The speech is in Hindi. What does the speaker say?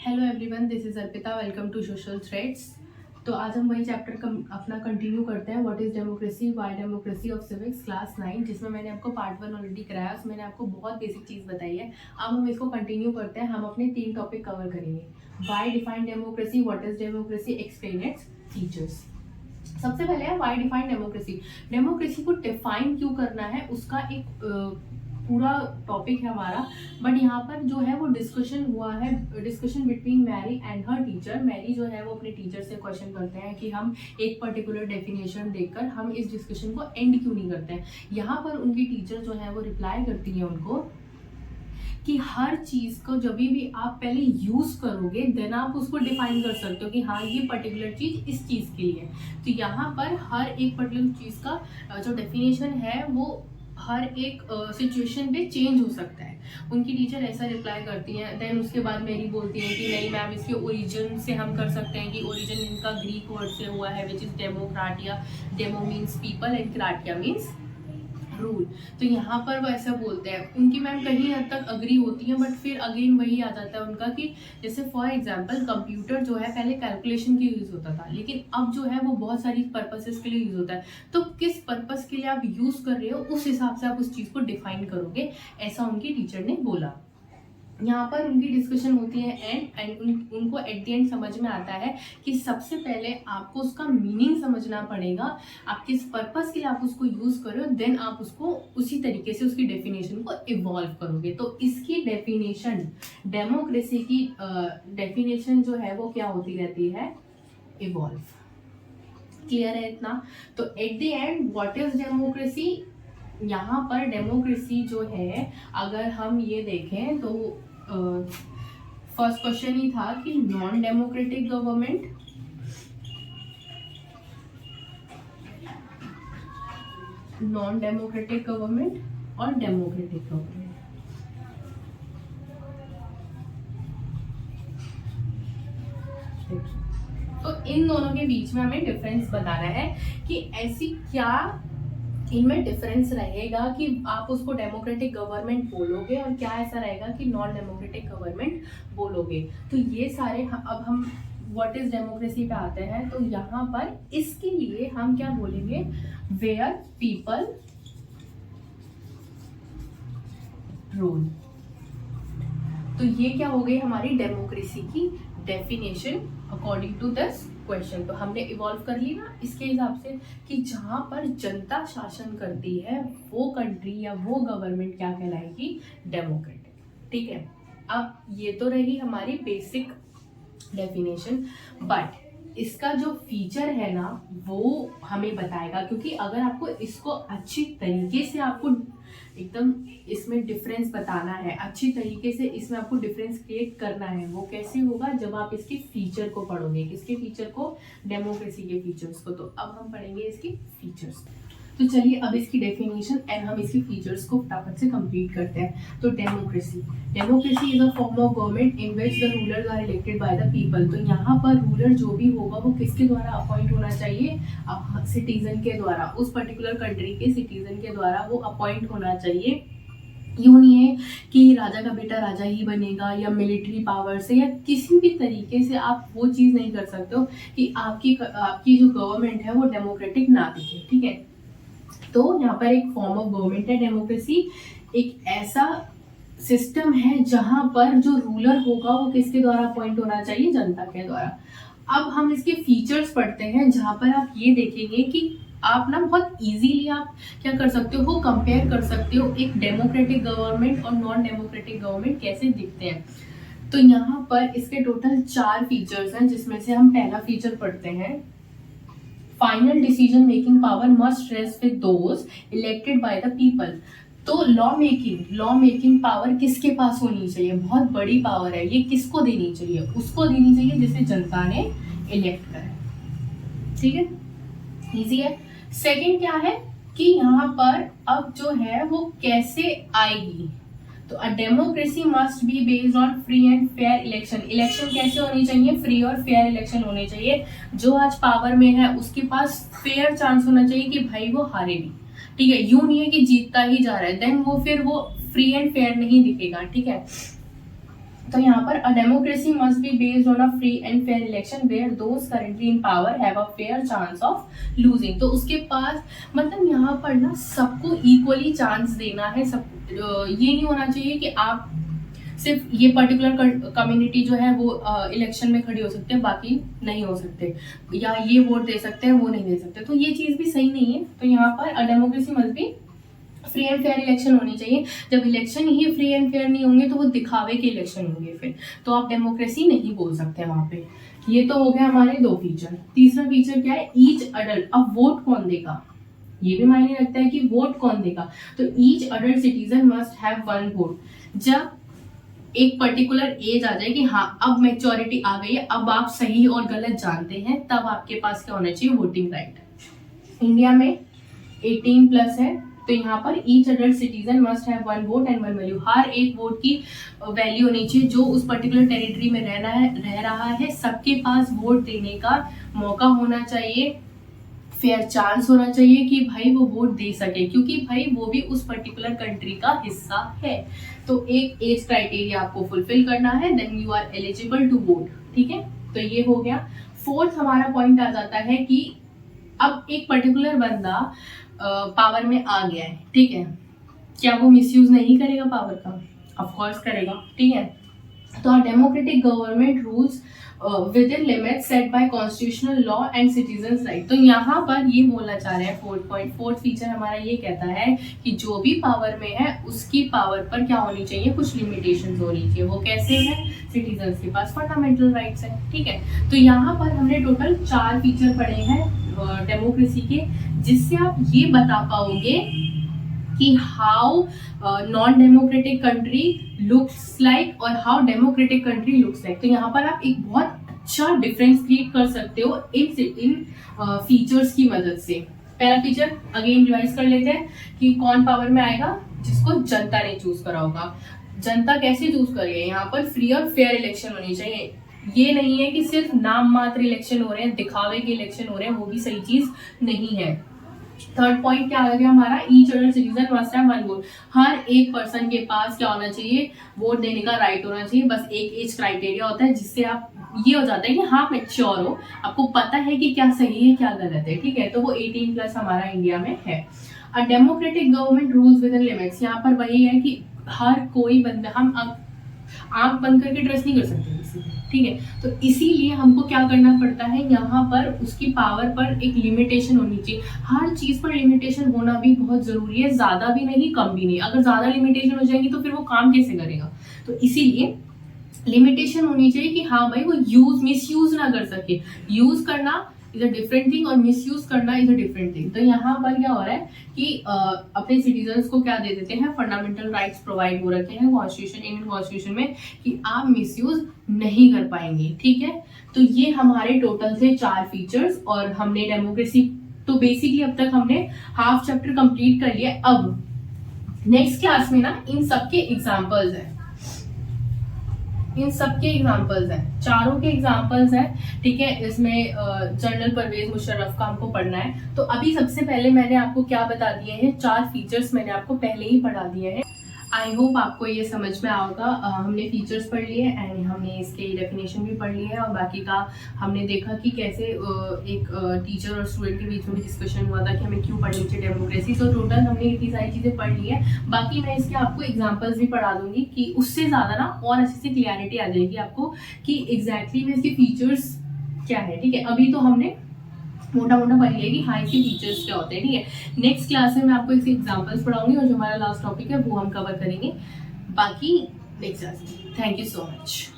Hello everyone, this is Arpita. Welcome to Social Threads. तो आज हम वही चैप्टर अपना कंटिन्यू करते हैं, what is democracy, why democracy of civics, class 9, जिसमें मैंने आपको पार्ट 1 ऑलरेडी कराया। उसमें मैंने आपको बहुत बेसिक चीज़ बताई है। अब हम इसको कंटिन्यू करते हैं। हम अपने 3 टॉपिक कवर करेंगे। Why define democracy, what is democracy, explain its features. सबसे पहले है वाई डिफाइन डेमोक्रेसी। डेमोक्रेसी को डिफाइन क्यों करना है, उसका एक पूरा टॉपिक है हमारा। बट यहाँ पर जो है वो डिस्कशन हुआ है, discussion between Mary and her teacher. Mary जो है वो अपने टीचर से क्वेश्चन करते हैं कि हम एक पर्टिकुलर डेफिनेशन देखकर हम इस डिस्कशन को एंड क्यों नहीं करते हैं। यहाँ पर उनकी टीचर जो है वो रिप्लाई करती है उनको कि हर चीज को जब भी आप पहले यूज करोगे देन आप उसको डिफाइन कर सकते हो कि हाँ ये पर्टिकुलर चीज इस चीज के लिए। तो यहाँ पर हर एक पर्टिकुलर चीज का जो डेफिनेशन है वो हर एक सिचुएशन पे चेंज हो सकता है। उनकी टीचर ऐसा रिप्लाई करती है। देन उसके बाद मेरी बोलती है कि नहीं मैम, इसके ओरिजिन से हम कर सकते हैं कि ओरिजिन इनका ग्रीक वर्ड से हुआ है which is demokratia. Demo means people and kratia means rule. तो यहाँ पर वो ऐसा बोलते हैं। उनकी मैम कहीं हद तक अग्री होती है, बट फिर अगेन वही आ जाता है उनका कि जैसे फॉर एग्जांपल कंप्यूटर जो है पहले कैलकुलेशन के यूज होता था, लेकिन अब जो है वो बहुत सारी पर्पसेस के लिए यूज होता है। तो किस पर्पस के लिए आप यूज कर रहे हो उस हिसाब से आप उस चीज को डिफाइन करोगे, ऐसा उनकी टीचर ने बोला। यहाँ पर उनकी डिस्कशन होती है एंड उनको एट द एंड समझ में आता है कि सबसे पहले आपको उसका मीनिंग समझना पड़ेगा। आप किस पर्पस के लिए आप उसको यूज कर रहे हो, देन आप उसको उसी तरीके से उसकी डेफिनेशन को इवॉल्व करोगे। तो इसकी डेफिनेशन, डेमोक्रेसी की डेफिनेशन जो है वो क्या होती रहती है, इवॉल्व। क्लियर है इतना? तो at the end what is democracy, यहाँ पर डेमोक्रेसी जो है अगर हम ये देखें तो फर्स्ट क्वेश्चन ही था कि non democratic government, non democratic government और डेमोक्रेटिक गवर्नमेंट। तो इन दोनों के बीच में हमें डिफरेंस बताना है कि ऐसी क्या इनमें डिफरेंस रहेगा कि आप उसको डेमोक्रेटिक गवर्नमेंट बोलोगे और क्या ऐसा रहेगा कि नॉन डेमोक्रेटिक गवर्नमेंट बोलोगे। तो ये सारे अब हम व्हाट इज डेमोक्रेसी पे आते हैं। तो यहाँ पर इसके लिए हम क्या बोलेंगे, वेयर पीपल रूल। तो ये क्या हो गई हमारी डेमोक्रेसी की definition according to this question. तो हमने इवॉल्व कर ली ना इसके हिसाब से कि जहां पर जनता शासन करती है वो कंट्री या वो गवर्नमेंट क्या कहलाएगी, डेमोक्रेटिक। ठीक है, अब ये तो रही हमारी बेसिक डेफिनेशन, बट इसका जो फीचर है ना वो हमें बताएगा। क्योंकि अगर आपको इसको अच्छी तरीके से आपको एकदम इसमें डिफरेंस बताना है, अच्छी तरीके से इसमें आपको डिफरेंस क्रिएट करना है, वो कैसे होगा, जब आप इसके फीचर को पढ़ोगे। किसके फीचर को, डेमोक्रेसी के फीचर्स को। तो अब हम पढ़ेंगे इसके फीचर्स। तो चलिए अब इसकी डेफिनेशन एंड हम इसके फीचर्स को फटाफट से कंप्लीट करते हैं। तो democracy, democracy is a form of government in which the rulers are elected by the people. तो यहाँ पर रूलर जो भी होगा वो किसके द्वारा अपॉइंट होना चाहिए, सिटीजन के द्वारा, उस पर्टिकुलर कंट्री के सिटीजन के द्वारा वो अपॉइंट होना चाहिए। यूं नहीं है कि राजा का बेटा राजा ही बनेगा या मिलिट्री पावर से या किसी भी तरीके से आप वो चीज़ नहीं कर सकते हो कि आपकी जो गवर्नमेंट है वो डेमोक्रेटिक ना दिखे। ठीक है, तो यहाँ पर एक फॉर्म ऑफ गवर्नमेंट है डेमोक्रेसी, एक ऐसा सिस्टम है जहां पर जो रूलर होगा वो किसके द्वारा अपॉइंट होना चाहिए, जनता के द्वारा। अब हम इसके फीचर्स पढ़ते हैं जहां पर आप ये देखेंगे कि आप ना बहुत इजीली आप क्या कर सकते हो, कंपेयर कर सकते हो एक डेमोक्रेटिक गवर्नमेंट और नॉन डेमोक्रेटिक गवर्नमेंट कैसे दिखते हैं। तो यहाँ पर इसके टोटल 4 फीचर्स हैं, जिसमें से हम पहला फीचर पढ़ते हैं, final decision making power must rest with those elected by the people. तो लॉ मेकिंग पावर किसके पास होनी चाहिए, बहुत बड़ी पावर है, ये किसको देनी चाहिए, उसको देनी चाहिए जिसे जनता ने इलेक्ट करा। ठीक है, इजी है। सेकंड क्या है कि यहाँ पर अब जो है वो कैसे आएगी। तो अ democracy must be based on free and fair election. Election कैसे होनी चाहिए, फ्री और फेयर इलेक्शन होने चाहिए। जो आज पावर में है उसके पास फेयर चांस होना चाहिए कि भाई वो हारे भी। ठीक है, यूं नहीं है कि जीतता ही जा रहा है, देन वो फिर वो फ्री एंड फेयर नहीं दिखेगा। ठीक है, तो यहाँ पर a democracy must be based on a free and fair election where those currently in power have a fair chance of losing. तो उसके पास मतलब यहाँ पर ना सबको इक्वली चांस देना है, सब ये नहीं होना चाहिए कि आप सिर्फ ये पर्टिकुलर कम्युनिटी जो है वो इलेक्शन में खड़ी हो सकते हैं, बाकी नहीं हो सकते, या ये वोट दे सकते हैं वो नहीं दे सकते, तो ये चीज़ भी सही नहीं है। तो यहाँ पर a democracy must B free and fair election होनी चाहिए। जब election he free and fair नहीं होंगे तो वो दिखावे के इलेक्शन होंगे, फिर तो आप डेमोक्रेसी नहीं बोल सकते वहाँ पे। ये तो हो गया हमारे दो फीचर। तीसरा फीचर क्या है, ईच अडल्ट। अब वोट कौन देगा, ये भी मायने रखता है कि वोट कौन देगा। तो each adult citizen must have one vote. जब एक पर्टिकुलर एज आ जाए कि हाँ अब मैच्योरिटी आ गई है, अब आप सही और गलत जानते हैं, तब आपके पास क्या होना चाहिए, वोटिंग राइट। इंडिया में 18+ है, तो यहाँ पर each adult citizen must have one vote and one value. हर एक वोट की वैल्यू होनी चाहिए। जो उस पर्टिकुलर टेरिटरी में रह रहा है सबके पास वोट देने का मौका होना चाहिए, फेयर चांस होना चाहिए कि भाई वो वोट दे सके, क्योंकि भाई वो भी उस पर्टिकुलर कंट्री का हिस्सा है। तो एक एज क्राइटेरिया आपको फुलफिल करना है, then you are eligible to vote. ठीक है, तो ये हो गया। फोर्थ हमारा पॉइंट आ जाता है कि अब एक पर्टिकुलर बंदा पावर में आ गया है, ठीक है, क्या वो मिसयूज नहीं करेगा पावर का? ऑफ कोर्स करेगा, ठीक है। तो democratic government rules within limits set by constitutional law and citizens right. तो यहाँ पर ये बोलना चाह रहे हैं, फोर्थ फीचर हमारा ये कहता है कि जो भी पावर में है उसकी पावर पर क्या होनी चाहिए, कुछ लिमिटेशंस होनी चाहिए। वो कैसे है, सिटीजंस के पास फंडामेंटल राइट्स है, ठीक है। तो यहाँ पर हमने टोटल 4 फीचर पढ़े हैं डेमोक्रेसी के, जिससे आप ये बता पाओगे कि how non democratic country looks like और how democratic country looks like. तो यहाँ पर आप एक बहुत अच्छा डिफरेंस क्रिएट कर सकते हो इन फीचर्स की मदद से। पहला फीचर अगेन रिवाइज कर लेते हैं कि कौन पावर में आएगा, जिसको जनता ने चूज करा होगा। जनता कैसे चूज करेगी, यहाँ पर फ्री और फेयर इलेक्शन होनी चाहिए। ये नहीं है कि सिर्फ नाम मात्र इलेक्शन हो रहे हैं, दिखावे के इलेक्शन हो रहे हैं, वो भी सही चीज नहीं है। थर्ड पॉइंट क्या आ गया हमारा, each adult citizen must have one vote. हर एक पर्सन के पास क्या होना चाहिए, वोट देने का राइट होना चाहिए। बस एक एज क्राइटेरिया होता है जिससे आप ये हो जाता है कि हाँ मैच्योर हो, आपको पता है कि क्या सही है क्या गलत है, ठीक है। तो वो 18+ हमारा इंडिया में है। A democratic government rules within limits. यहाँ पर वही है कि हर कोई बंदा, हम आंख बंद करके ट्रस्ट नहीं कर सकते किसी, ठीक है। तो इसीलिए हमको क्या करना पड़ता है, यहाँ पर उसकी पावर पर एक लिमिटेशन होनी चाहिए। हर चीज पर लिमिटेशन होना भी बहुत जरूरी है, ज्यादा भी नहीं कम भी नहीं। अगर ज्यादा लिमिटेशन हो जाएगी तो फिर वो काम कैसे करेगा। तो इसीलिए लिमिटेशन होनी चाहिए कि हाँ भाई वो मिसयूज ना कर सके। यूज करना इज अ डिफरेंट थिंग और मिसयूज करना इज अ डिफरेंट थिंग। तो यहाँ पर क्या हो रहा है कि अपने सिटीजन्स को क्या दे देते हैं, फंडामेंटल राइट्स प्रोवाइड हो रखे हैं कॉन्स्टिट्यूशन, इंडियन कॉन्स्टिट्यूशन में, कि आप मिसयूज नहीं कर पाएंगे, ठीक है। तो ये हमारे टोटल थे 4 फीचर्स और हमने डेमोक्रेसी, तो बेसिकली अब तक हमने हाफ चैप्टर कंप्लीट कर लिया। अब नेक्स्ट क्लास में ना इन सबके एग्जाम्पल्स हैं, इन सबके एग्जाम्पल्स हैं, चारों के एग्जाम्पल्स हैं, ठीक है। इसमें जनरल परवेज मुशर्रफ का हमको पढ़ना है। तो अभी सबसे पहले मैंने आपको क्या बता दिए हैं, 4 फीचर्स मैंने आपको पहले ही पढ़ा दिए हैं। आई होप आपको ये समझ में आएगा। हमने फीचर्स पढ़ लिए एंड हमने इसके डेफिनेशन भी पढ़ लिए है, और बाकी का हमने देखा कि कैसे एक टीचर और स्टूडेंट के बीच में भी डिस्कशन हुआ था कि हमें क्यों पढ़नी चाहिए डेमोक्रेसी। तो टोटल हमने इतनी सारी चीज़ें पढ़ ली है। बाकी मैं इसके आपको एग्जाम्पल्स भी पढ़ा दूंगी कि उससे ज़्यादा ना और अच्छे से क्लियरिटी आ जाएगी आपको कि एग्जैक्टली में इसके फीचर्स क्या है, ठीक है। अभी तो हमने मोटा मोटा पढ़ लिया कि हाँ इसके फीचर्स क्या होते हैं, ठीक है। नेक्स्ट क्लास में मैं आपको इसके एग्जांपल्स पढ़ाऊंगी और जो हमारा लास्ट टॉपिक है वो हम कवर करेंगे बाकी नेक्स्ट क्लास में। Thank you so much.